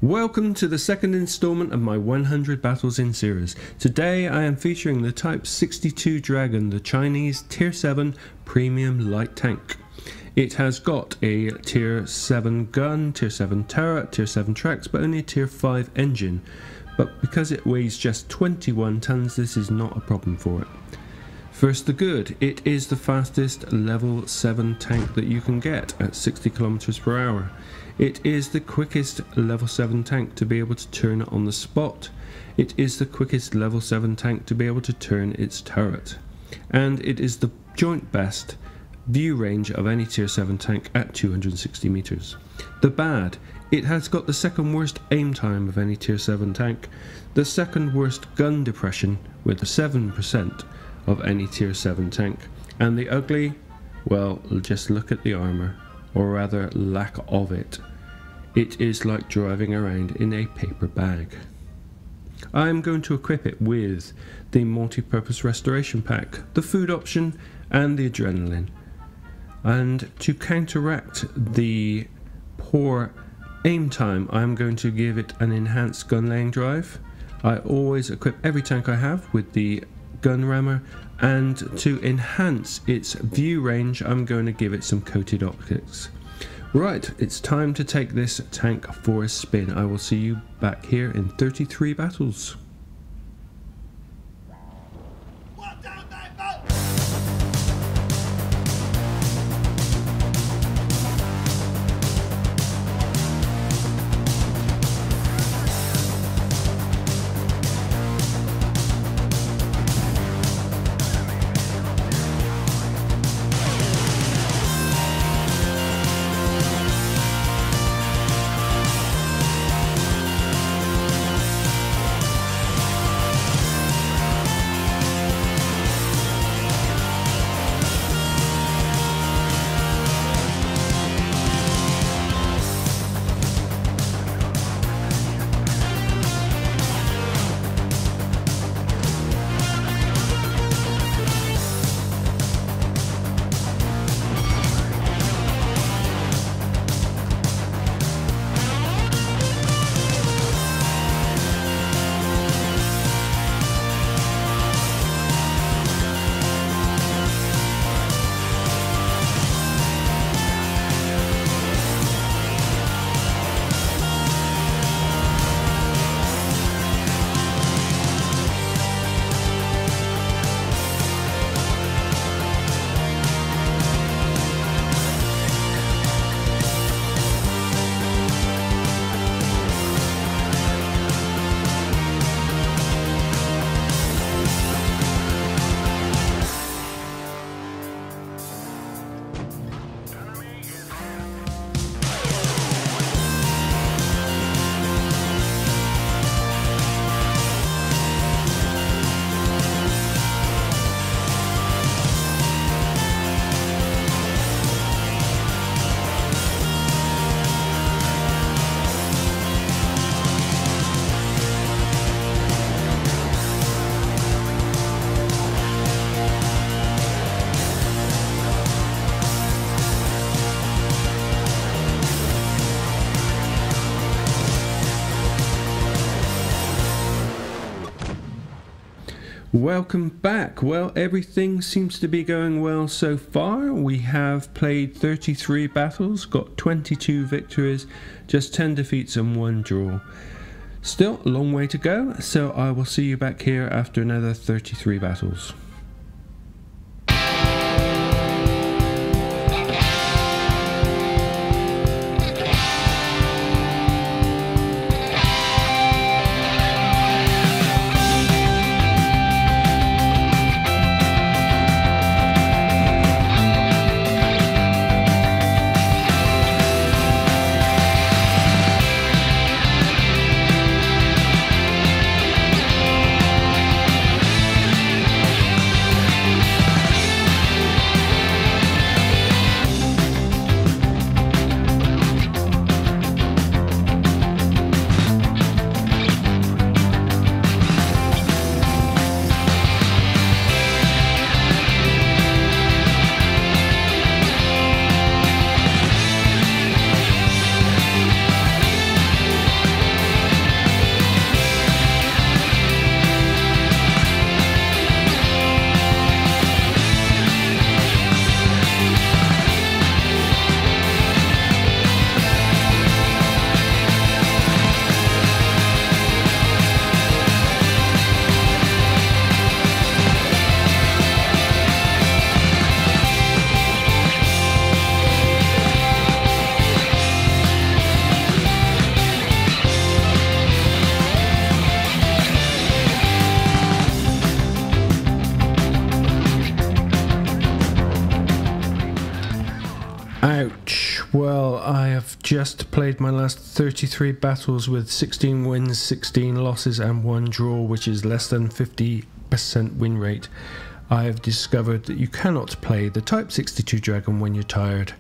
Welcome to the second installment of my 100 Battles in series. Today I am featuring the Type 62 Dragon, the Chinese Tier 7 Premium Light Tank. It has got a Tier 7 gun, Tier 7 turret, Tier 7 tracks, but only a Tier 5 engine. But because it weighs just 21 tons, this is not a problem for it. First the good, it is the fastest level 7 tank that you can get at 60 kilometers per hour. It is the quickest level 7 tank to be able to turn it on the spot. It is the quickest level 7 tank to be able to turn its turret. And it is the joint best view range of any tier 7 tank at 260 meters. The bad, it has got the second worst aim time of any tier 7 tank, the second worst gun depression with 7% of any tier 7 tank, and the ugly, well, just look at the armor, or rather lack of it. It is like driving around in a paper bag. I am going to equip it with the multi-purpose restoration pack, the food option and the adrenaline. And to counteract the poor aim time, I am going to give it an enhanced gun laying drive. I always equip every tank I have with the gun rammer, and to enhance its view range I'm going to give it some coated optics. Right, it's time to take this tank for a spin. I will see you back here in 33 battles. Welcome back. Well, everything seems to be going well so far. We have played 33 battles, got 22 victories, just 10 defeats and 1 draw. Still a long way to go, so I will see you back here after another 33 battles. just played my last 33 battles with 16 wins, 16 losses and 1 draw, which is less than 50% win rate, I have discovered that you cannot play the Type 62 Dragon when you're tired.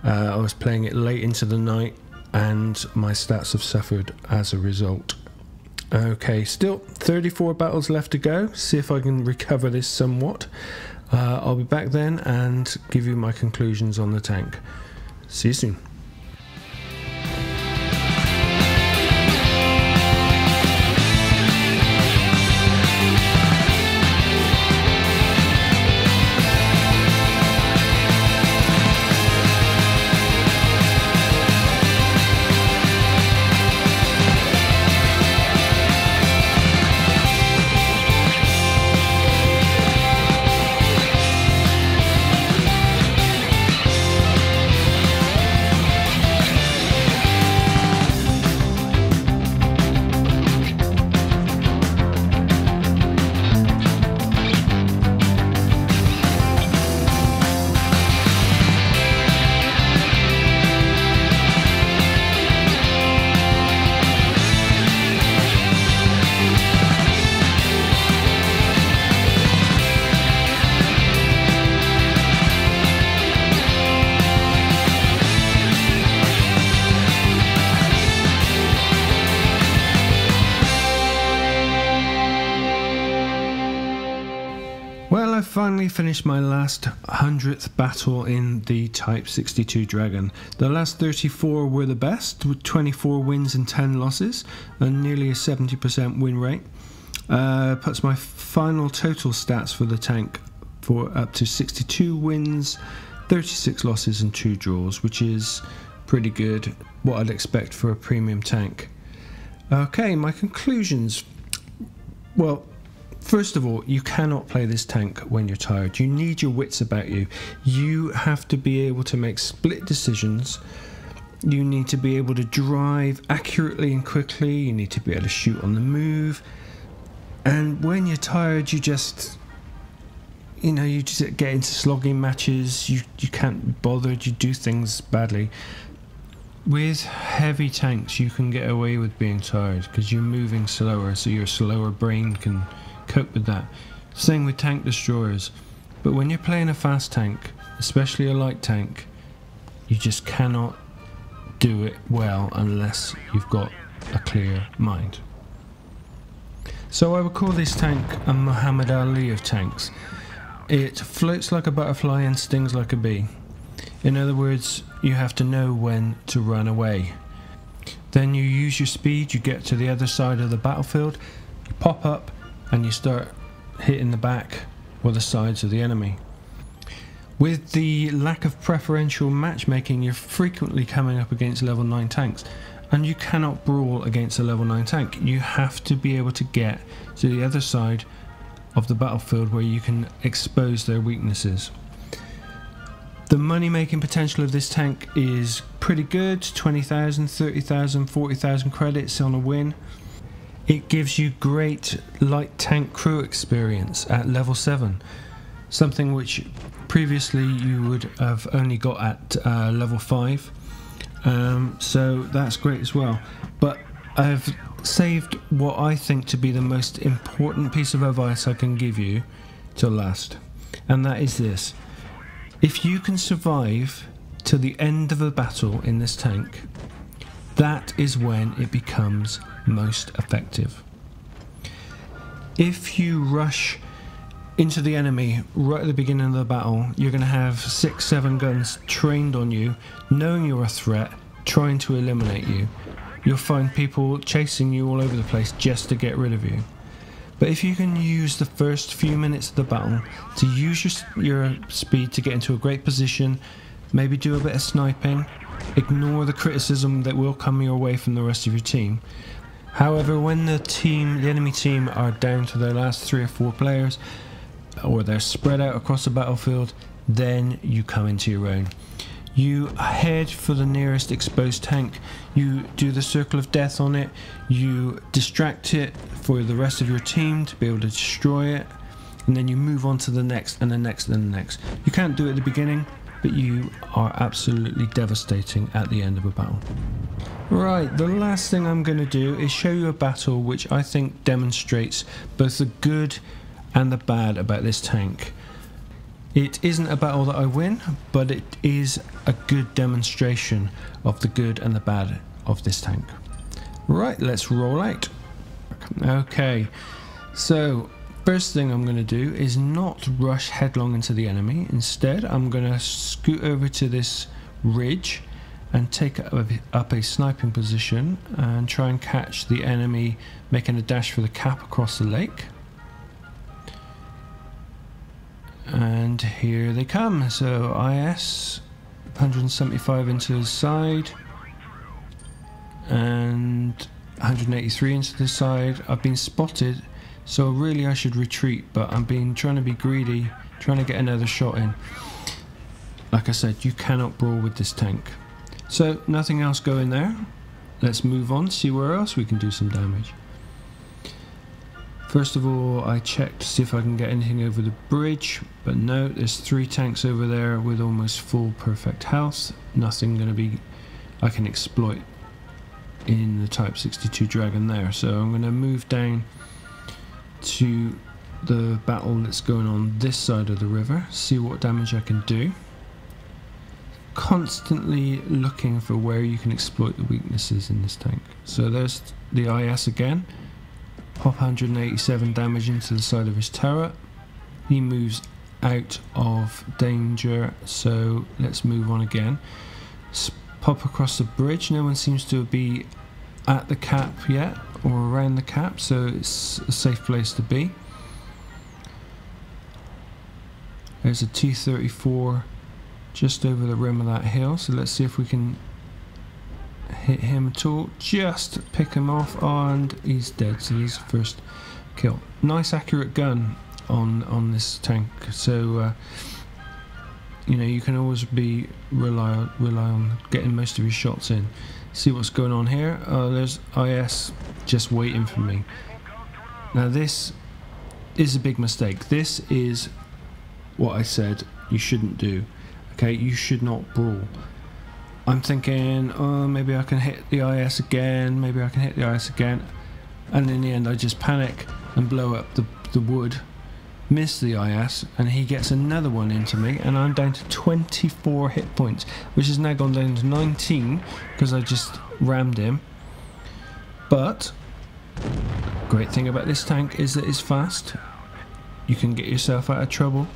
I was playing it late into the night and my stats have suffered as a result. Okay, still 34 battles left to go. See if I can recover this somewhat. I'll be back then and give you my conclusions on the tank. See you soon. Well, I've finally finished my last 100th battle in the Type 62 Dragon. The last 34 were the best, with 24 wins and 10 losses, and nearly a 70% win rate. Puts my final total stats for the tank for up to 62 wins, 36 losses and 2 draws, which is pretty good, what I'd expect for a premium tank. Okay, my conclusions. Well, first of all, you cannot play this tank when you're tired. You need your wits about you. You have to be able to make split decisions. You need to be able to drive accurately and quickly. You need to be able to shoot on the move. And when you're tired, you just get into slogging matches. You can't be bothered. You do things badly. With heavy tanks, you can get away with being tired because you're moving slower, so your slower brain can cope with that. Same with tank destroyers. But when you're playing a fast tank, especially a light tank, you just cannot do it well unless you've got a clear mind. So I would call this tank a Muhammad Ali of tanks. It floats like a butterfly and stings like a bee. In other words, you have to know when to run away. Then you use your speed, you get to the other side of the battlefield, you pop up and you start hitting the back or the sides of the enemy. With the lack of preferential matchmaking, you're frequently coming up against level 9 tanks, and you cannot brawl against a level 9 tank. You have to be able to get to the other side of the battlefield where you can expose their weaknesses. The money making potential of this tank is pretty good, 20,000, 30,000, 40,000 credits on a win. It gives you great light tank crew experience at level 7, something which previously you would have only got at level 5, so that's great as well. But I've saved what I think to be the most important piece of advice I can give you to last, and that is this. If you can survive to the end of a battle in this tank, that is when it becomes most effective. If you rush into the enemy right at the beginning of the battle, you're going to have 6-7 guns trained on you, knowing you're a threat, trying to eliminate you. You'll find people chasing you all over the place just to get rid of you. But if you can use the first few minutes of the battle to use your speed to get into a great position, maybe do a bit of sniping, ignore the criticism that will come your way from the rest of your team. However, when the enemy team are down to their last 3 or 4 players, or they're spread out across the battlefield, then you come into your own. You head for the nearest exposed tank, you do the circle of death on it, you distract it for the rest of your team to be able to destroy it, and then you move on to the next and the next and the next. You can't do it at the beginning, but you are absolutely devastating at the end of a battle. Right, the last thing I'm going to do is show you a battle which I think demonstrates both the good and the bad about this tank. It isn't a battle that I win, but it is a good demonstration of the good and the bad of this tank. Right, let's roll out. Okay, so first thing I'm going to do is not rush headlong into the enemy. Instead, I'm going to scoot over to this ridge and take up a sniping position and try and catch the enemy making a dash for the cap across the lake. And here they come. So IS 175 into the side and 183 into the side. I've been spotted, so really I should retreat, but I'm trying to be greedy, trying to get another shot in. Like I said, you cannot brawl with this tank. So nothing else going there. Let's move on, see where else we can do some damage. First of all, I checked to see if I can get anything over the bridge, but no, there's 3 tanks over there with almost full perfect health. Nothing going to be I can exploit in the Type 62 Dragon there. So I'm going to move down to the battle that's going on this side of the river, see what damage I can do. Constantly looking for where you can exploit the weaknesses in this tank. So there's the IS again. Pop 187 damage into the side of his turret. He moves out of danger, so let's move on again. Pop across the bridge. No one seems to be at the cap yet, or around the cap, so it's a safe place to be. There's a T-34 just over the rim of that hill, so let's see if we can hit him at all. Just pick him off, and he's dead. So he's the first kill. Nice accurate gun on this tank. So you know, you can always rely on getting most of your shots in. See what's going on here. There's IS just waiting for me. Now this is a big mistake. This is what I said you shouldn't do. Okay, you should not brawl. I'm thinking, oh, maybe I can hit the IS again, maybe I can hit the IS again, and in the end I just panic and blow up the wood, miss the IS, and he gets another one into me, and I'm down to 24 hit points, which has now gone down to 19 because I just rammed him. But great thing about this tank is that it's fast. You can get yourself out of trouble,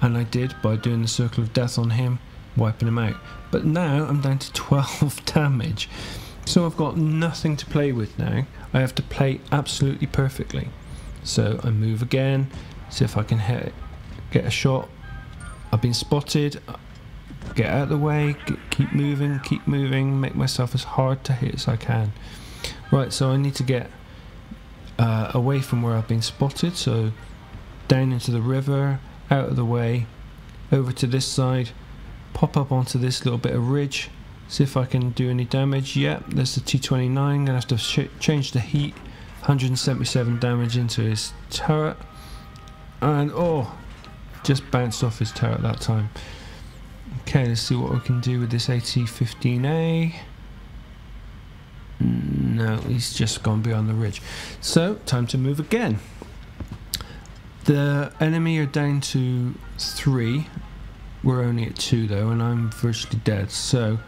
and I did by doing the circle of death on him, wiping him out. But now I'm down to 12 damage, so I've got nothing to play with now. I have to play absolutely perfectly. So I move again, see if I can get a shot. I've been spotted. Get out of the way, keep moving, make myself as hard to hit as I can. Right, so I need to get away from where I've been spotted, so down into the river, out of the way, over to this side, pop up onto this little bit of ridge, see if I can do any damage. Yep, there's the T-29, gonna have to change the heat. 177 damage into his turret, and oh, just bounced off his turret that time. Okay, let's see what we can do with this AT-15A. No, he's just gone beyond the ridge. So, time to move again. The enemy are down to 3. We're only at 2 though, and I'm virtually dead. So,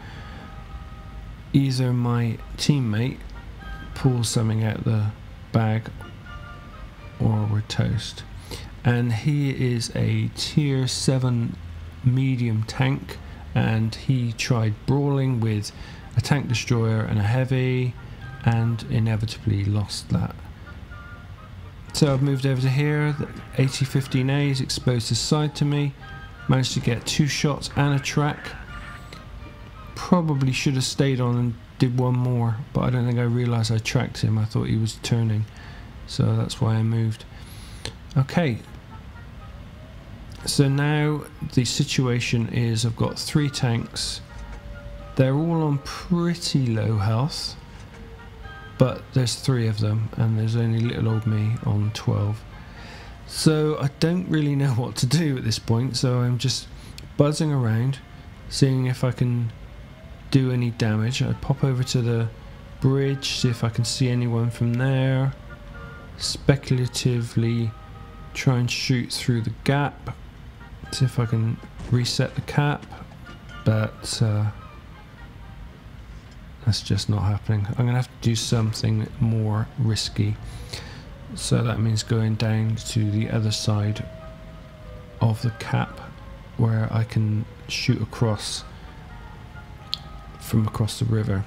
either my teammate pulls something out the bag, or we're toast. And he is a tier 7 medium tank, and he tried brawling with a tank destroyer and a heavy, and inevitably lost that. So I've moved over to here. The AT-15A is exposed his side to me, managed to get 2 shots and a track. Probably should have stayed on and did one more, but I don't think I realised I tracked him. I thought he was turning, so that's why I moved. Okay, so now the situation is I've got 3 tanks. They're all on pretty low health, but there's 3 of them, and there's only little old me on 12. So I don't really know what to do at this point, so I'm just buzzing around, seeing if I can do any damage. I pop over to the bridge, see if I can see anyone from there. Speculatively try and shoot through the gap, see if I can reset the cap, but that's just not happening. I'm gonna have to do something more risky, so that means going down to the other side of the cap where I can shoot across from across the river.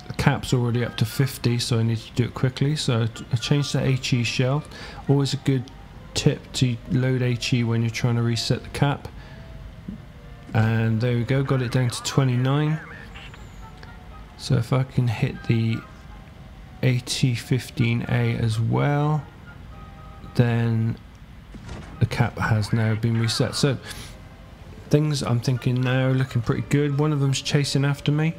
The cap's already up to 50, so I need to do it quickly, so I changed to HE shell. Always a good tip to load HE when you're trying to reset the cap. And there we go, got it down to 29. So if I can hit the AT-15A as well, then the cap has now been reset. So things I'm thinking now looking pretty good. One of them's chasing after me.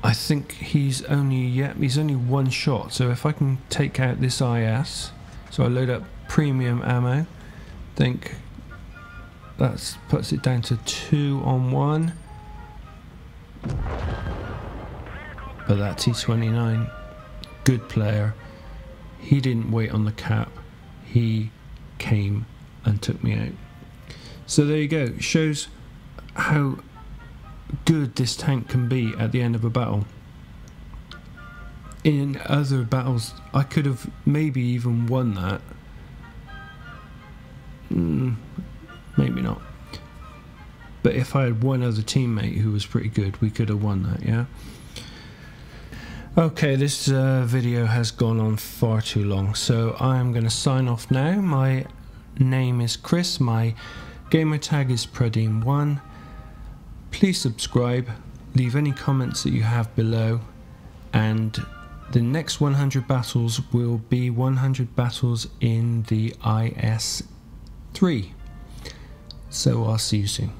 I think he's only one shot, so if I can take out this IS, so I load up premium ammo, think that puts it down to 2 on 1. But that T29, good player, he didn't wait on the cap, he came and took me out. So there you go, shows how good this tank can be at the end of a battle. In other battles I could have maybe even won that, maybe not, but if I had one other teammate who was pretty good, we could have won that, yeah. Okay, this video has gone on far too long, so I'm going to sign off now. My name is Chris, my gamer tag is Pradeem1. Please subscribe, leave any comments that you have below, and the next 100 battles will be 100 battles in the IS-3. So I'll see you soon.